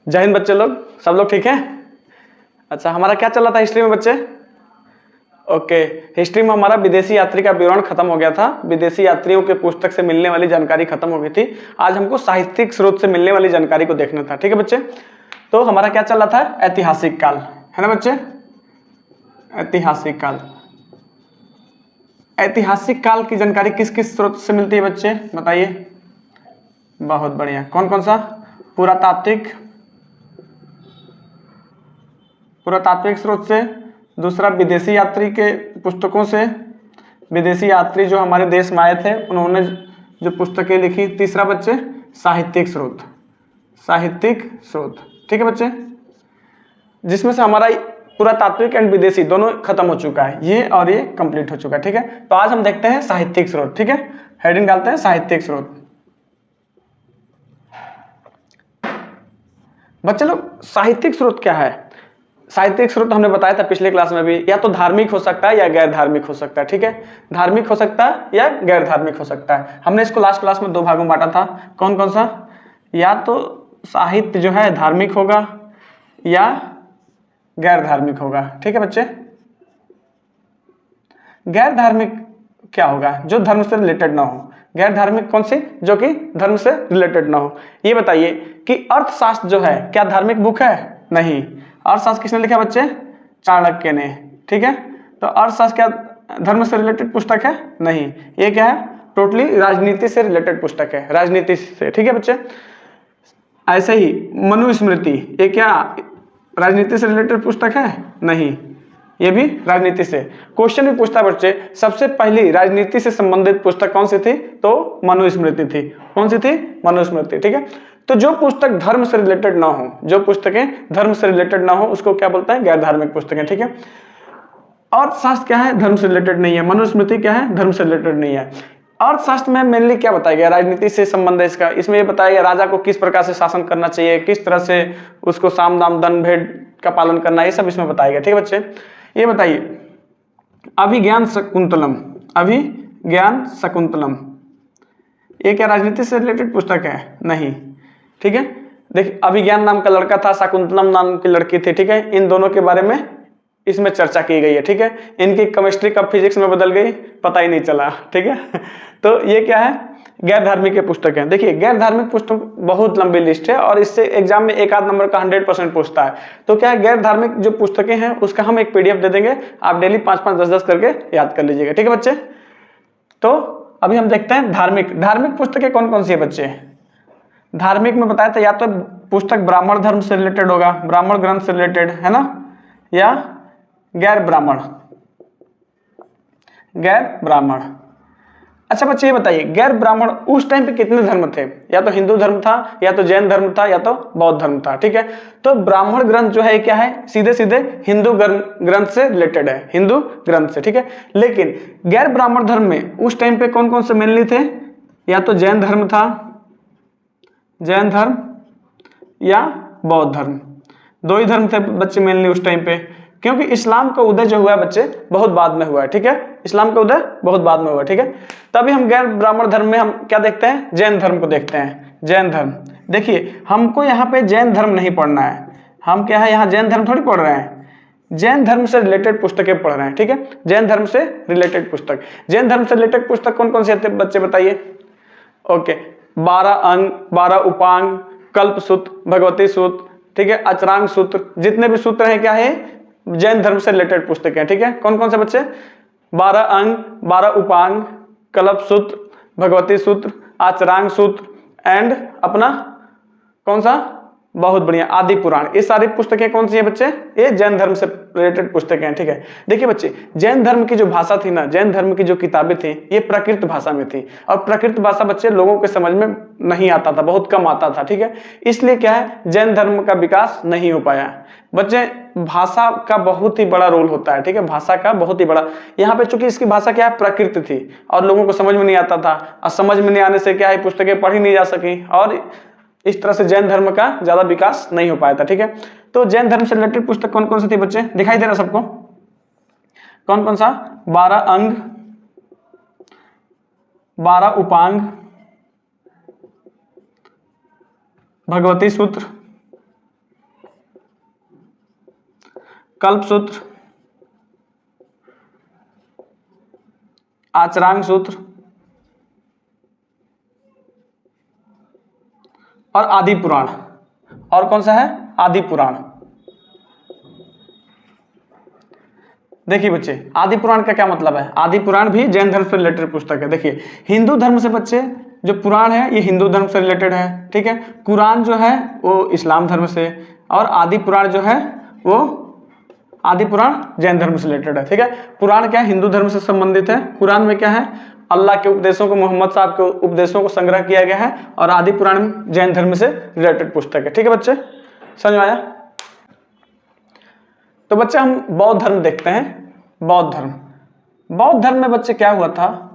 जय हिंद बच्चे लोग, सब लोग ठीक हैं? अच्छा, हमारा क्या चल रहा था हिस्ट्री में बच्चे? ओके, हिस्ट्री में हमारा विदेशी यात्री का विवरण खत्म हो गया था। विदेशी यात्रियों के पुस्तक से मिलने वाली जानकारी खत्म हो गई थी। आज हमको साहित्यिक स्रोत से मिलने वाली जानकारी को देखना था। ठीक है बच्चे, तो हमारा क्या चल रहा था? ऐतिहासिक काल, है ना बच्चे? ऐतिहासिक काल, ऐतिहासिक काल की जानकारी किस किस स्रोत से मिलती है बच्चे, बताइए? बहुत बढ़िया, कौन कौन सा? पुरातात्विक स्रोत से, दूसरा विदेशी यात्री के पुस्तकों से, विदेशी यात्री जो हमारे देश में आए थे उन्होंने जो पुस्तकें लिखी, तीसरा बच्चे साहित्यिक स्रोत, साहित्यिक स्रोत। ठीक है बच्चे, जिसमें से हमारा पुरातात्विक एंड विदेशी दोनों खत्म हो चुका है, ये और ये कंप्लीट हो चुका है। ठीक है, तो आज हम देखते हैं साहित्यिक स्रोत। ठीक है, हेडिंग डालते हैं साहित्यिक स्रोत। बच्चे लोग, साहित्यिक स्रोत क्या है? साहित्यिक स्रोत हमने बताया था पिछले क्लास में भी, या तो धार्मिक हो सकता है या गैर धार्मिक हो सकता है। ठीक है, धार्मिक हो सकता है या गैर धार्मिक हो सकता है। हमने इसको लास्ट क्लास में दो भागों में बांटा था, कौन कौन सा? या तो साहित्य जो है धार्मिक होगा या गैर धार्मिक होगा। ठीक है बच्चे, गैर धार्मिक क्या होगा? जो धर्म से रिलेटेड ना हो। गैर धार्मिक कौन सी? जो कि धर्म से रिलेटेड ना हो। ये बताइए कि अर्थशास्त्र जो है क्या धार्मिक बुक है? नहीं। अर्थशास्त्र किसने लिखा बच्चे? चाणक्य ने। ठीक है, तो अर्थशास्त्र क्या धर्म से रिलेटेड पुस्तक है? नहीं। ये क्या है? टोटली राजनीति से रिलेटेड पुस्तक है, राजनीति से। ठीक है बच्चे, ऐसे ही मनुस्मृति, ये क्या राजनीति से रिलेटेड पुस्तक है? नहीं, ये भी राजनीति से। क्वेश्चन भी पूछता है बच्चे, सबसे पहली राजनीति से संबंधित पुस्तक कौन सी थी? तो मनुस्मृति थी। कौन सी थी? मनुस्मृति। ठीक है, तो जो पुस्तक धर्म से रिलेटेड ना हो, जो पुस्तकें धर्म से रिलेटेड ना हो, उसको क्या बोलते हैं? गैर धार्मिक पुस्तकें। ठीक है, अर्थशास्त्र क्या है? धर्म से रिलेटेड नहीं है। मनुस्मृति क्या है? धर्म से रिलेटेड नहीं है। अर्थशास्त्र में मेनली क्या बताया गया? राजनीति से संबंध है इसका। इसमें ये बताया गया राजा को किस प्रकार से शासन करना चाहिए, किस तरह से उसको साम दाम दंड भेद का पालन करना, ये सब इसमें बताया गया। ठीक है बच्चे, ये बताइए अभिज्ञान शकुंतलम, अभिज्ञान शकुंतलम, ये क्या राजनीति से रिलेटेड पुस्तक है? नहीं। ठीक है, देखिए अभिज्ञान नाम का लड़का था, शकुंतलम नाम की लड़की थी। ठीक है, इन दोनों के बारे में इसमें चर्चा की गई है। ठीक है, इनकी केमिस्ट्री कब फिजिक्स में बदल गई पता ही नहीं चला। ठीक है, तो ये क्या है? गैर धार्मिक पुस्तक है। देखिए गैर धार्मिक पुस्तक बहुत लंबी लिस्ट है और इससे एग्जाम में एक आध नंबर का 100% पूछता है। तो क्या है, गैर धार्मिक जो पुस्तकें हैं उसका हम एक PDF दे देंगे, आप डेली 5-5, 10-10 करके याद कर लीजिएगा। ठीक है बच्चे, तो अभी हम देखते हैं धार्मिक पुस्तकें कौन कौन सी है बच्चे? धार्मिक में बताया था या तो पुस्तक ब्राह्मण धर्म से रिलेटेड होगा, ब्राह्मण ग्रंथ से रिलेटेड, है ना, या गैर ब्राह्मण। अच्छा बच्चे ये बताइए, गैर ब्राह्मण उस टाइम पे कितने धर्म थे? या तो हिंदू धर्म था, या तो जैन धर्म था, या तो बौद्ध धर्म था। ठीक है, तो ब्राह्मण ग्रंथ जो है क्या है? सीधे सीधे हिंदू ग्रंथ से रिलेटेड है, हिंदू ग्रंथ से। ठीक है, लेकिन गैर ब्राह्मण धर्म में उस टाइम पे कौन कौन से मेनली थे? या तो जैन धर्म था, जैन धर्म या बौद्ध धर्म, दो ही धर्म थे बच्चे मेनली उस टाइम पे, क्योंकि इस्लाम का उदय जो हुआ है बच्चे बहुत बाद में हुआ है। ठीक है, इस्लाम का उदय बहुत बाद में हुआ है। ठीक है, तभी हम गैर ब्राह्मण धर्म में हम क्या देखते हैं? जैन धर्म को देखते हैं। जैन धर्म, देखिए हमको यहाँ पे जैन धर्म नहीं पढ़ना है, हम क्या है यहाँ जैन धर्म थोड़ी पढ़ रहे हैं, जैन धर्म से रिलेटेड पुस्तकें पढ़ रहे हैं। ठीक है, जैन धर्म से रिलेटेड पुस्तक, जैन धर्म से रिलेटेड पुस्तक कौन कौन से आते हैं बच्चे बताइए? ओके, 12 अंग, 12 उपांग, कल्प सूत्र, भगवती सूत्र, ठीक है, अचरांग सूत्र, जितने भी सूत्र हैं क्या है? जैन धर्म से रिलेटेड पुस्तक है। ठीक है, कौन कौन से बच्चे? 12 अंग, 12 उपांग, कल्प सूत्र, भगवती सूत्र, आचरांग सूत्र एंड अपना कौन सा? बहुत बढ़िया, आदि पुराण। ये सारी पुस्तकें कौन सी है बच्चे? ये जैन धर्म से रिलेटेड पुस्तकें हैं। ठीक है, देखिए बच्चे जैन धर्म की जो भाषा थी ना, जैन धर्म की जो किताबें थी, ये प्राकृत भाषा में थी, और प्राकृत भाषा बच्चे लोगों के समझ में नहीं आता था, बहुत कम आता था। ठीक है, इसलिए क्या है, जैन धर्म का विकास नहीं हो पाया। बच्चे भाषा का बहुत ही बड़ा रोल होता है। ठीक है, भाषा का बहुत ही बड़ा, यहाँ पे चूंकि इसकी भाषा क्या है? प्राकृत थी और लोगों को समझ में नहीं आता था, और समझ में नहीं आने से क्या है, पुस्तकें पढ़ी नहीं जा सकी, और इस तरह से जैन धर्म का ज्यादा विकास नहीं हो पाया था। ठीक है, तो जैन धर्म से रिलेटेड पुस्तक कौन कौन सी थी बच्चे? दिखाई दे रहा सबको? कौन कौन सा? 12 अंग, 12 उपांग, भगवती सूत्र, कल्पसूत्र, आचरांक सूत्र और आदि पुराण। और कौन सा है? आदि पुराण। देखिए बच्चे, आदि पुराण का क्या मतलब है? आदि पुराण भी जैन धर्म से रिलेटेड पुस्तक है। देखिए, हिंदू धर्म से बच्चे जो पुराण है ये हिंदू धर्म से रिलेटेड है, ठीक है। कुरान जो है वो इस्लाम धर्म से, और आदि पुराण जो है वो आदि पुराण जैन धर्म से रिलेटेड है, ठीक है। पुराण क्या है? हिंदू धर्म से संबंधित है। कुरान में क्या है? अल्लाह के उपदेशों को, मोहम्मद साहब के उपदेशों को संग्रह किया गया है, और आदि पुराण जैन धर्म से रिलेटेड पुस्तक है, ठीक है बच्चे, समझ में आया? तो बच्चे हम बौद्ध धर्म देखते हैं। बौद्ध धर्म, बौद्ध धर्म में बच्चे क्या हुआ था?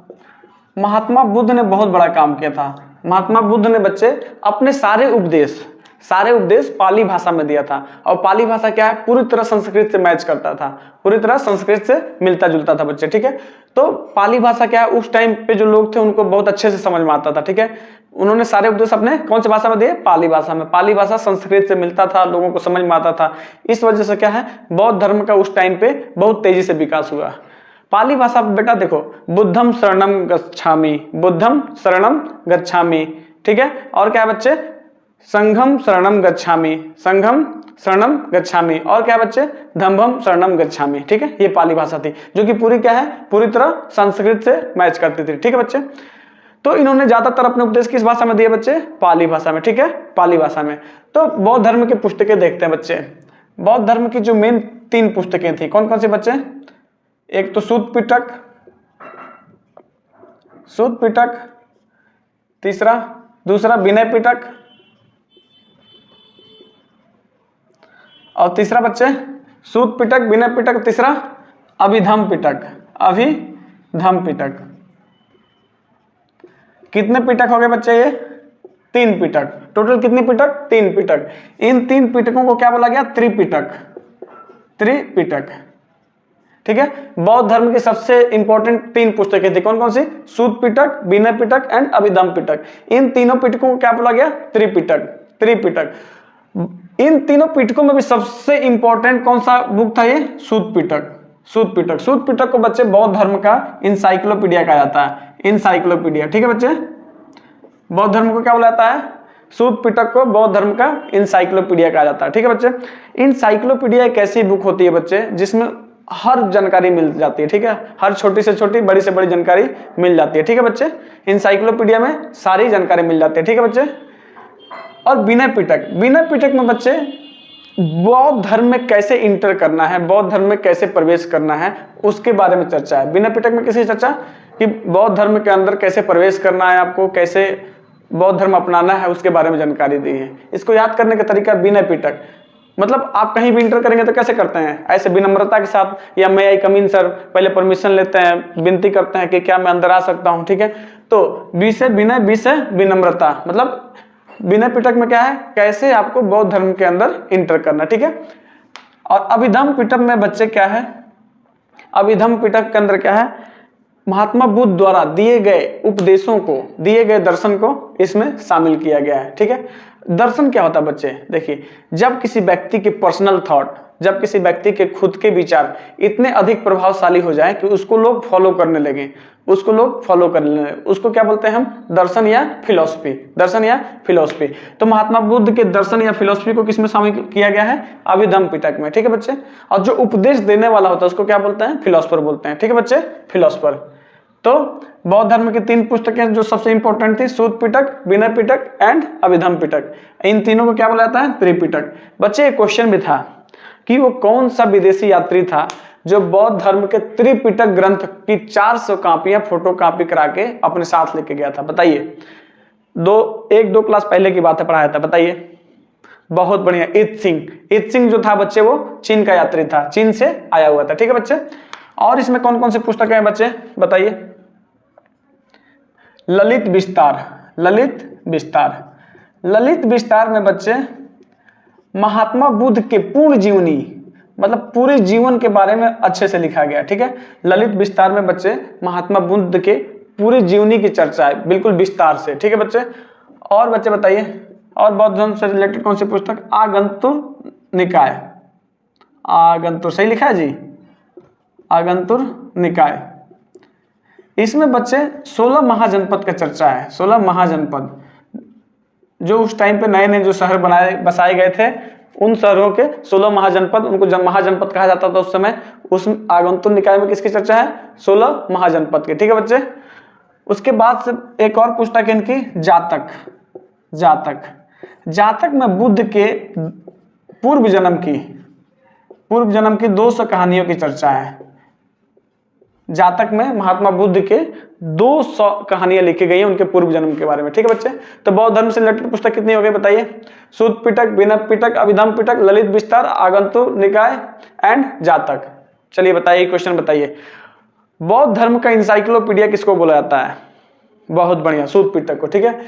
महात्मा बुद्ध ने बहुत बड़ा काम किया था। महात्मा बुद्ध ने बच्चे अपने सारे उपदेश पाली भाषा में दिया था, और पाली भाषा क्या है? पूरी तरह संस्कृत से मैच करता था, पूरी तरह संस्कृत से मिलता जुलता था बच्चे, ठीक है। तो पाली भाषा क्या है? उस टाइम पे जो लोग थे उनको बहुत अच्छे से समझ में आता था, ठीक है। उन्होंने सारे उपदेश अपने कौन सी भाषा में दिए? पाली भाषा में। पाली भाषा संस्कृत से मिलता था, लोगों को समझ में आता था। इस वजह से क्या है? बौद्ध धर्म का उस टाइम पे बहुत तेजी से विकास हुआ। पाली भाषा बेटा देखो, बुद्धम शरणम गच्छामि, बुद्धम शरणम गच्छामि, ठीक है। और क्या है बच्चे? संघम शरणम गच्छामि, संघम शरणम गच्छामि, और क्या है बच्चे? धम्मम शरणम गच्छामि, ठीक है। ये पाली भाषा थी जो कि पूरी क्या है? पूरी तरह संस्कृत से मैच करती थी, ठीक है बच्चे। तो इन्होंने ज्यादातर अपने उपदेश किस भाषा में दिए बच्चे? पाली भाषा में, ठीक है, पाली भाषा में। तो बौद्ध धर्म की पुस्तकें देखते हैं बच्चे। बौद्ध धर्म की जो मेन 3 पुस्तकें थी, कौन कौन सी बच्चे? एक तो सूत पिटक, दूसरा विनय पिटक, और तीसरा बच्चे सूत पिटक, विनय पिटक, तीसरा अभिधम पिटक, अभिधम पिटक। कितने पिटक हो गए बच्चे? ये 3 पिटक। टोटल कितनी पिटक? 3 पिटक। इन 3 पिटकों को क्या बोला गया? त्रिपिटक, त्रिपिटक, ठीक है। बौद्ध धर्म की सबसे इंपॉर्टेंट 3 पुस्तकें थी, कौन कौन सी? सूत पिटक, विनय पिटक एंड अभिधम पिटक। इन तीनों पिटकों को क्या बोला गया? त्रिपिटक, त्रिपिटक। इन तीनों पिटकों में भी सबसे इंपॉर्टेंट कौन सा बुक था? ये सूत पिटक, सूत पिटक। सूत पिटक को बच्चे बौद्ध धर्म का इंसाइक्लोपीडिया कहा जाता है, इंसाइक्लोपीडिया, ठीक है बच्चे। बौद्ध धर्म को क्या बोला जाता है? सूत पिटक को बौद्ध धर्म का इंसाइक्लोपीडिया कहा जाता है, ठीक है बच्चे। इंसाइक्लोपीडिया एक ऐसी बुक होती है बच्चे जिसमें हर जानकारी मिल जाती है, ठीक है। हर छोटी से छोटी, बड़ी से बड़ी जानकारी मिल जाती है, ठीक है बच्चे। इंसाइक्लोपीडिया में सारी जानकारी मिल जाती है, ठीक है बच्चे। और विनय पिटक, विनय पिटक में बच्चे बौद्ध धर्म में कैसे इंटर करना है, बौद्ध धर्म में कैसे प्रवेश करना है, उसके बारे में चर्चा है। विनय पिटक में किसी चर्चा कि बौद्ध धर्म के अंदर कैसे प्रवेश करना है, आपको कैसे बौद्ध धर्म अपनाना है, उसके बारे में जानकारी दी है। इसको याद करने का तरीका विनय पिटक, मतलब आप कहीं भी इंटर करेंगे तो कैसे करते हैं? ऐसे विनम्रता के साथ, या मैं आई कम इन सर, पहले परमिशन लेते हैं, विनती करते हैं कि क्या मैं अंदर आ सकता हूं, ठीक है। तो बी से विनय, बी से विनम्रता, मतलब विनय पिटक में क्या है? कैसे आपको बौद्ध धर्म के अंदर इंटर करना, ठीक है। और अभिधम पिटक में बच्चे क्या है? अभिधम पिटक के अंदर क्या है? महात्मा बुद्ध द्वारा दिए गए उपदेशों को, दिए गए दर्शन को इसमें शामिल किया गया है, ठीक है। दर्शन क्या होता है बच्चे? देखिए, जब किसी व्यक्ति के पर्सनल थॉट, जब किसी व्यक्ति के खुद के विचार इतने अधिक प्रभावशाली हो जाए कि उसको लोग फॉलो करने लगे, उसको लोग फॉलो करने लगे, उसको क्या बोलते हैं हम? दर्शन या फिलॉसफी, दर्शन या फिलॉसफी। तो महात्मा बुद्ध के दर्शन या फिलॉसफी को किसमें शामिल किया गया है? अभिधम पिटक में, ठीक है बच्चे। और जो उपदेश देने वाला होता है उसको क्या बोलते हैं? फिलॉसफर बोलते हैं, ठीक है बच्चे, फिलॉसफर। तो बौद्ध धर्म की 3 पुस्तकें जो सबसे इंपॉर्टेंट थी, सूत पिटक, विनय पिटक एंड अभिधम पिटक। इन तीनों को क्या बोला जाता है? त्रिपिटक। बच्चे एक क्वेश्चन भी था कि वो कौन सा विदेशी यात्री था जो बौद्ध धर्म के त्रिपिटक ग्रंथ की 400 कॉपियां फोटो कॉपी करा के अपने साथ लेके गया था? बताइए। 1-2 क्लास पहले की बात है, पढ़ाया था, बताइए। बहुत बढ़िया, इत सिंह। इत सिंह जो था बच्चे वो चीन का यात्री था, चीन से आया हुआ था, ठीक है बच्चे। और इसमें कौन कौन सी पुस्तकें हैं बच्चे? बताइए। ललित विस्तार, ललित विस्तार। ललित विस्तार में बच्चे महात्मा बुद्ध के पूर्ण जीवनी, मतलब पूरे जीवन के बारे में अच्छे से लिखा गया, ठीक है। ललित विस्तार में बच्चे महात्मा बुद्ध के पूरे जीवनी की चर्चा है, बिल्कुल विस्तार से, ठीक है बच्चे। और बच्चे बताइए, और बौद्ध धर्म से रिलेटेड कौन सी पुस्तक? आगंतुक निकाय, आगंतुर, सही लिखा है जी, आगंतुर निकाय। इसमें बच्चे 16 महाजनपद का चर्चा है। 16 महाजनपद जो उस टाइम पे नए नए जो शहर बसाए गए थे, उन शहरों के 16 महाजनपद, उनको जब महाजनपद कहा जाता था उस समय। उस आगंतुर निकाय में किसकी चर्चा है? 16 महाजनपद की। ठीक है बच्चे। उसके बाद से एक और पूछता है इनकी जातक। जातक, जातक में बुद्ध के पूर्व जन्म की 200 कहानियों की चर्चा है। जातक में महात्मा बुद्ध के 200 कहानियां लिखी गई हैं उनके पूर्व जन्म के बारे में। ठीक है बच्चे। तो बौद्ध धर्म से रिलेटेड पुस्तक कितनी हो गई बताइए? सूत पिटक, विनय पिटक, अभिधम पिटक, ललित विस्तार, आगंतुर निकाय एंड जातक। चलिए बताइए, क्वेश्चन बताइए, बौद्ध धर्म का इंसाइक्लोपीडिया किसको बोला जाता है? बहुत बढ़िया, सूत पिटक को। ठीक है।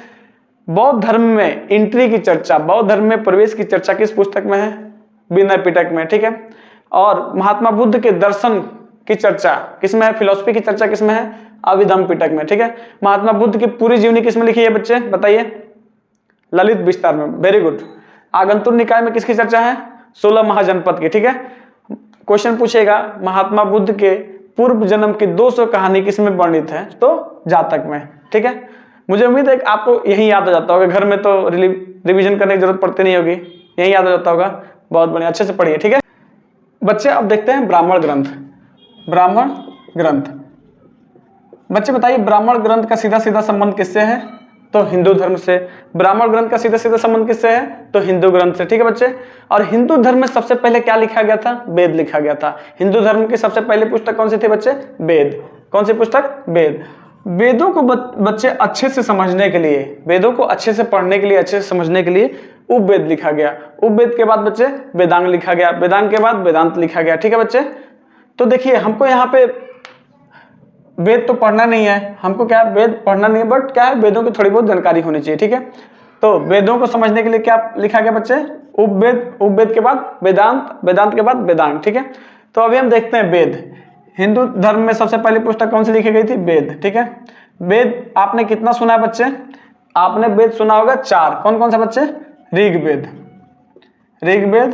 बौद्ध धर्म में एंट्री की चर्चा, बौद्ध धर्म में प्रवेश की चर्चा किस पुस्तक में है? विनय पिटक में। ठीक है। और महात्मा बुद्ध के दर्शन की चर्चा किसमें है? फिलोसफी की चर्चा किसमें है? अभिधम पिटक में। ठीक है। महात्मा बुद्ध की पूरी जीवनी किसमें लिखी है बच्चे बताइए? ललित विस्तार में। Very good. आगंतुर निकाय में किसकी चर्चा है? 16 महाजनपद की। ठीक है। क्वेश्चन पूछेगा महात्मा बुद्ध के पूर्व जन्म की 200 कहानी किसमें वर्णित है? तो जातक में। ठीक है। मुझे उम्मीद है कि आपको यही याद हो जाता होगा, घर में तो रिवीजन करने की जरूरत पड़ती नहीं होगी, यही याद हो जाता होगा। बहुत बढ़िया, अच्छे से पढ़िए। ठीक है बच्चे। अब देखते हैं ब्राह्मण ग्रंथ। ब्राह्मण ग्रंथ बच्चे बताइए, ब्राह्मण ग्रंथ का सीधा सीधा संबंध किससे है? तो हिंदू धर्म से। ब्राह्मण ग्रंथ का सीधा सीधा संबंध किससे है? तो हिंदू ग्रंथ से। ठीक है बच्चे। और हिंदू धर्म में सबसे पहले क्या लिखा गया था? वेद लिखा गया था। हिंदू धर्म की सबसे पहली पुस्तक कौन सी थी बच्चे? वेद। कौन सी पुस्तक? वेद। वेदों को बच्चे अच्छे से समझने के लिए, वेदों को अच्छे से पढ़ने के लिए, अच्छे से समझने के लिए उपवेद लिखा गया। उपवेद के बाद बच्चे वेदांग लिखा गया। वेदांग के बाद वेदांत लिखा गया। ठीक है बच्चे। तो देखिए, हमको यहाँ पे वेद तो पढ़ना नहीं है, हमको क्या है, वेद पढ़ना नहीं है, बट क्या है, वेदों की थोड़ी बहुत जानकारी होनी चाहिए। ठीक है। तो वेदों को समझने के लिए क्या लिखा गया बच्चे? उपवेद। उपवेद के बाद वेदांत, वेदांत के बाद वेदांग। ठीक है। तो अभी हम देखते हैं वेद। हिंदू धर्म में सबसे पहली पुस्तक कौन सी लिखी गई थी? वेद। ठीक है। वेद आपने कितना सुना है बच्चे? आपने वेद सुना होगा 4। कौन कौन सा बच्चे? ऋग्वेद, ऋग्वेद,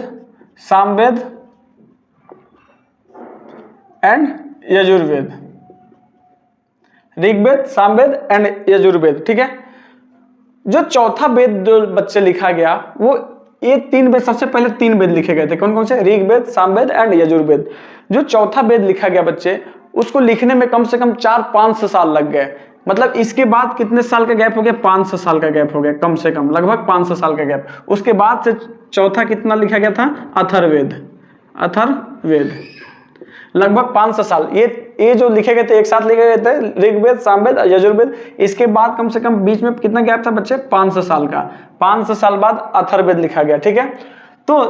सामवेद एंड यजुर्वेद। ऋग्वेद, सामवेद एंड यजुर्वेद। ठीक है। जो चौथा वेद जो बच्चे लिखा गया, वो ये 3 वेद, सबसे पहले 3 वेद लिखे गए थे। कौन कौन से? ऋग्वेद, सामवेद एंड यजुर्वेद। जो चौथा वेद लिखा गया बच्चे, उसको लिखने में कम से कम 400-500 साल लग गए। मतलब इसके बाद कितने साल का गैप हो गया? 500 साल का गैप हो गया, कम से कम लगभग 500 साल का गैप। उसके बाद से चौथा कितना लिखा गया था? अथर्ववेद। अथर्ववेद लगभग 500 साल। ये जो लिखे गए थे, एक साथ लिखे गए थे, ऋग्वेद, सामवेद और यजुर्वेद। इसके बाद कम से कम बीच में कितना गैप था बच्चे? 500 साल का। 500 साल बाद अथर्ववेद लिखा गया। ठीक है। तो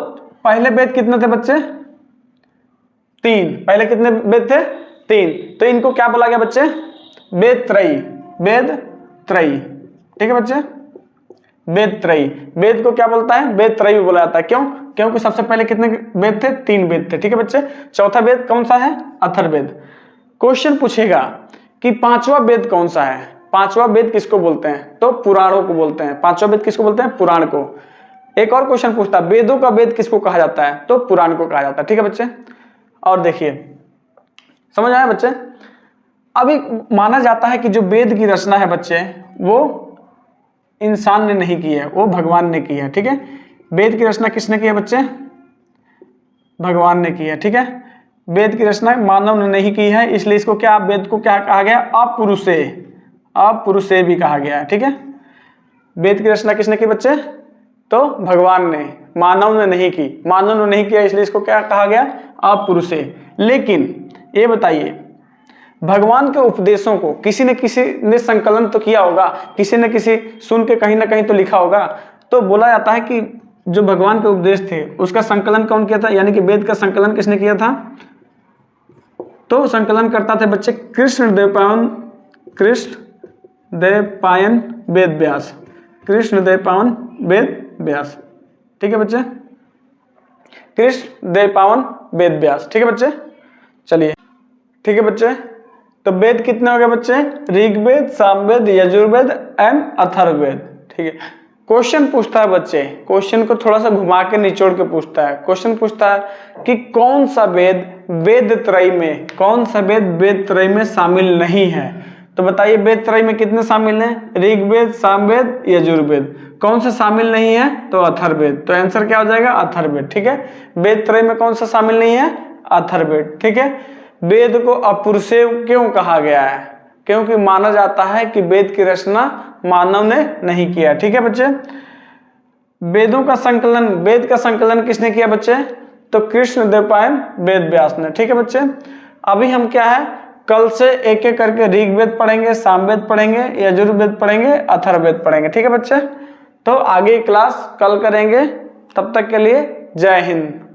पहले वेद कितने थे बच्चे? 3। पहले कितने वेद थे? 3। तो इनको क्या बोला गया बच्चे? वेद त्रयी। वेद त्रयी। ठीक है बच्चे। वेद त्रयी। वेद को क्या बोलता है? वेद त्रयी बोला जाता है। क्यों? क्योंकि सबसे पहले कितने वेद थे? 3 वेद थे। ठीक है बच्चे। चौथा वेद कौन सा है? अथर्ववेद। क्वेश्चन पूछेगा कि 5वां वेद कौन सा है? 5वां वेद किसको बोलते हैं? तो पुराणों को बोलते हैं। 5वां वेद किसको बोलते हैं? पुराण को। एक और क्वेश्चन पूछता है, वेदों का वेद किसको कहा जाता है? तो पुराण को कहा जाता है। ठीक है बच्चे। और देखिए, समझ आया बच्चे? अभी माना जाता है कि जो वेद की रचना है बच्चे, वो इंसान ने नहीं की है, वो भगवान ने की है। ठीक है। वेद की रचना किसने की है बच्चे? भगवान ने की है। ठीक है। वेद की रचना मानव ने नहीं की है, इसलिए इसको क्या, वेद को क्या कहा गया? अपुरुषे। अपुरुषे भी कहा गया है। ठीक है। वेद की रचना किसने की बच्चे? तो भगवान ने, मानव ने नहीं की। मानव ने नहीं किया, इसलिए इसको क्या कहा गया? अपुरुषे। लेकिन ये बताइए, भगवान के उपदेशों को किसी ने संकलन तो किया होगा, किसी न किसी सुन के कहीं ना कहीं तो लिखा होगा। तो बोला जाता है कि जो भगवान के उपदेश थे उसका संकलन कौन किया था? यानी कि वेद का संकलन किसने किया था? तो संकलन करता थे बच्चे कृष्णदेवपायन वेद व्यास। कृष्णदेवपायन वेद व्यास। ठीक है बच्चे। कृष्णदेवपायन वेद व्यास। ठीक है बच्चे। चलिए, ठीक है बच्चे। तो वेद कितने हो गए बच्चे? ऋग्वेद, सामवेद, यजुर्वेद एंड अथर्ववेद। ठीक है। क्वेश्चन पूछता है बच्चे, क्वेश्चन को थोड़ा सा घुमा के निचोड़ के पूछता है। क्वेश्चन पूछता है कि कौन सा वेद वेद त्रय में, कौन सा वेद वेद त्रय में शामिल नहीं है। तो बताइए वेद त्रय में कितने शामिल हैं? ऋग्वेद, सामवेद, यजुर्वेद। कौन सा शामिल नहीं है? तो अथर्ववेद। तो आंसर क्या हो जाएगा? अथर्ववेद। ठीक है, वेद त्रय में कौन सा शामिल नहीं है? अथर्ववेद। ठीक है, वेद को अपुरुषेय क्यों कहा गया है? क्योंकि माना जाता है कि वेद की रचना मानव ने नहीं किया। ठीक है बच्चे, वेदों का संकलन, वेद का संकलन किसने किया बच्चे? तो कृष्ण द्वैपायन वेद व्यास ने। ठीक है बच्चे, अभी हम क्या है, कल से एक एक करके ऋग्वेद पढ़ेंगे, सामवेद पढ़ेंगे, यजुर्वेद पढ़ेंगे, अथर्ववेद पढ़ेंगे। ठीक है बच्चे, तो आगे क्लास कल करेंगे। तब तक के लिए जय हिंद।